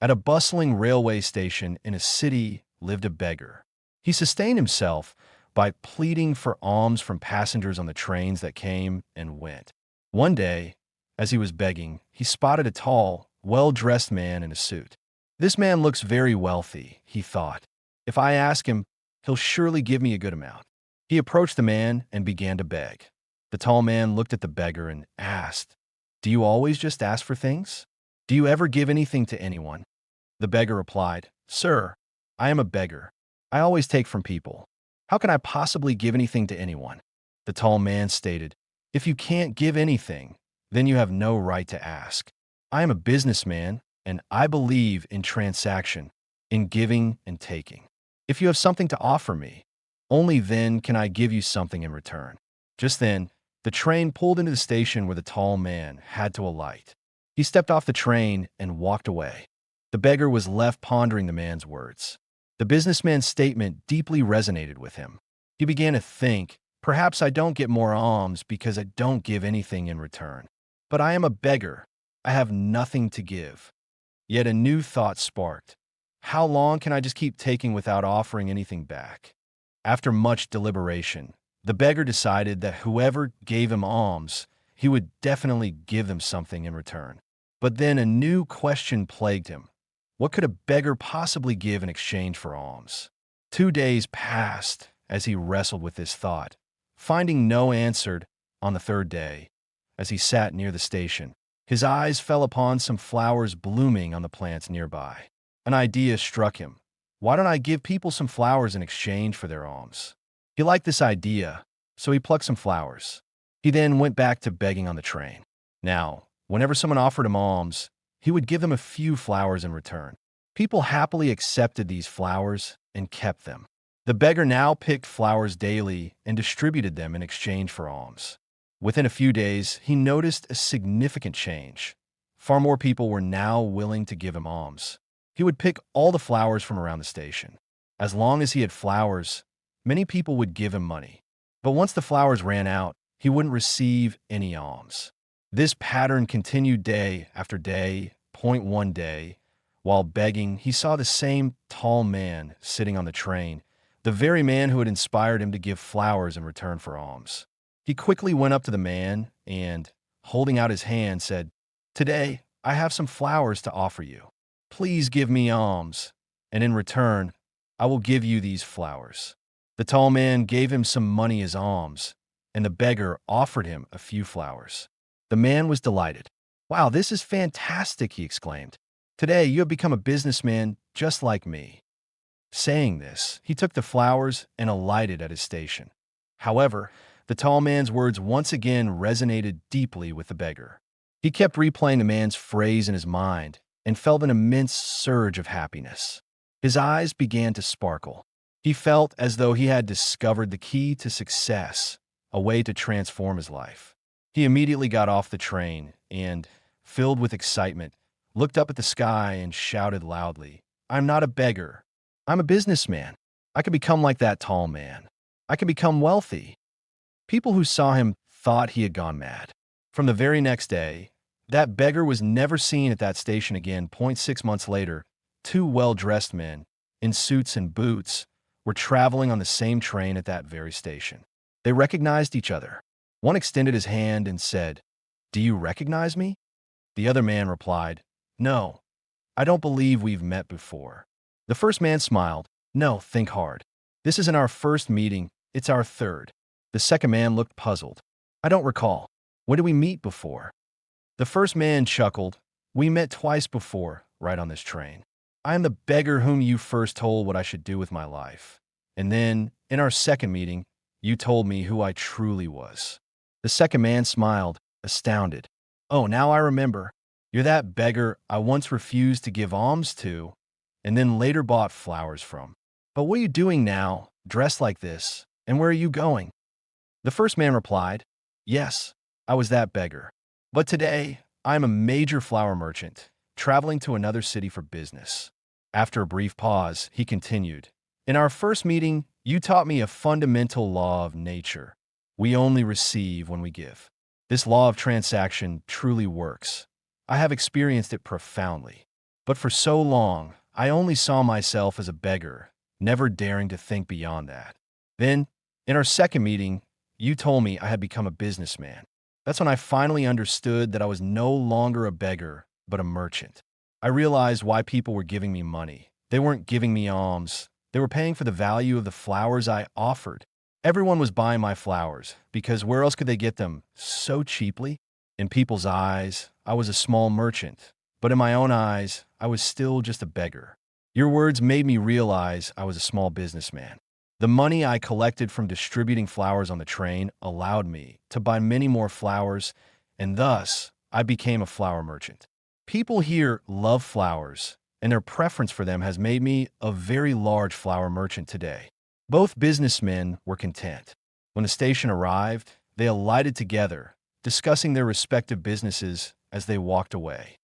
At a bustling railway station in a city lived a beggar. He sustained himself by pleading for alms from passengers on the trains that came and went. One day, as he was begging, he spotted a tall, well-dressed man in a suit. This man looks very wealthy, he thought. If I ask him, he'll surely give me a good amount. He approached the man and began to beg. The tall man looked at the beggar and asked, "Do you always just ask for things? Do you ever give anything to anyone?" The beggar replied, "Sir, I am a beggar. I always take from people. How can I possibly give anything to anyone?" The tall man stated, "If you can't give anything, then you have no right to ask. I am a businessman, and I believe in transaction, in giving and taking. If you have something to offer me, only then can I give you something in return." Just then, the train pulled into the station where the tall man had to alight. He stepped off the train and walked away. The beggar was left pondering the man's words. The businessman's statement deeply resonated with him. He began to think, perhaps I don't get more alms because I don't give anything in return. But I am a beggar. I have nothing to give. Yet a new thought sparked. How long can I just keep taking without offering anything back? After much deliberation, the beggar decided that whoever gave him alms, he would definitely give them something in return. But then a new question plagued him. What could a beggar possibly give in exchange for alms? 2 days passed as he wrestled with this thought. Finding no answer on the third day, as he sat near the station, his eyes fell upon some flowers blooming on the plants nearby. An idea struck him. Why don't I give people some flowers in exchange for their alms? He liked this idea, so he plucked some flowers. He then went back to begging on the train. Now, whenever someone offered him alms, he would give them a few flowers in return. People happily accepted these flowers and kept them. The beggar now picked flowers daily and distributed them in exchange for alms. Within a few days, he noticed a significant change. Far more people were now willing to give him alms. He would pick all the flowers from around the station. As long as he had flowers, many people would give him money. But once the flowers ran out, he wouldn't receive any alms. This pattern continued day after day. One day, while begging, he saw the same tall man sitting on the train, the very man who had inspired him to give flowers in return for alms. He quickly went up to the man and, holding out his hand, said, "Today, I have some flowers to offer you. Please give me alms, and in return, I will give you these flowers." The tall man gave him some money as alms, and the beggar offered him a few flowers. The man was delighted. "Wow, this is fantastic," he exclaimed. "Today, you have become a businessman just like me." Saying this, he took the flowers and alighted at his station. However, the tall man's words once again resonated deeply with the beggar. He kept replaying the man's phrase in his mind and felt an immense surge of happiness. His eyes began to sparkle. He felt as though he had discovered the key to success, a way to transform his life. He immediately got off the train and, filled with excitement, looked up at the sky and shouted loudly, "I'm not a beggar. I'm a businessman. I can become like that tall man. I can become wealthy." People who saw him thought he had gone mad. From the very next day, that beggar was never seen at that station again. 6 months later, two well-dressed men, in suits and boots, were traveling on the same train at that very station. They recognized each other. One extended his hand and said, "Do you recognize me?" The other man replied, "No, I don't believe we've met before." The first man smiled. "No, think hard. This isn't our first meeting, it's our third." The second man looked puzzled. "I don't recall. When did we meet before?" The first man chuckled. "We met twice before, right on this train. I am the beggar whom you first told what I should do with my life. And then, in our second meeting, you told me who I truly was." The second man smiled, astounded. "Oh, now I remember. You're that beggar I once refused to give alms to, and then later bought flowers from. But what are you doing now, dressed like this, and where are you going?" The first man replied, "Yes, I was that beggar. But today, I am a major flower merchant, traveling to another city for business." After a brief pause, he continued, "In our first meeting, you taught me a fundamental law of nature. We only receive when we give. This law of transaction truly works. I have experienced it profoundly. But for so long, I only saw myself as a beggar, never daring to think beyond that. Then, in our second meeting, you told me I had become a businessman. That's when I finally understood that I was no longer a beggar, but a merchant. I realized why people were giving me money. They weren't giving me alms. They were paying for the value of the flowers I offered. Everyone was buying my flowers, because where else could they get them so cheaply? In people's eyes, I was a small merchant, but in my own eyes, I was still just a beggar. Your words made me realize I was a small businessman. The money I collected from distributing flowers on the train allowed me to buy many more flowers, and thus, I became a flower merchant. People here love flowers, and their preference for them has made me a very large flower merchant today. Both businessmen were content. When the station arrived, they alighted together, discussing their respective businesses as they walked away.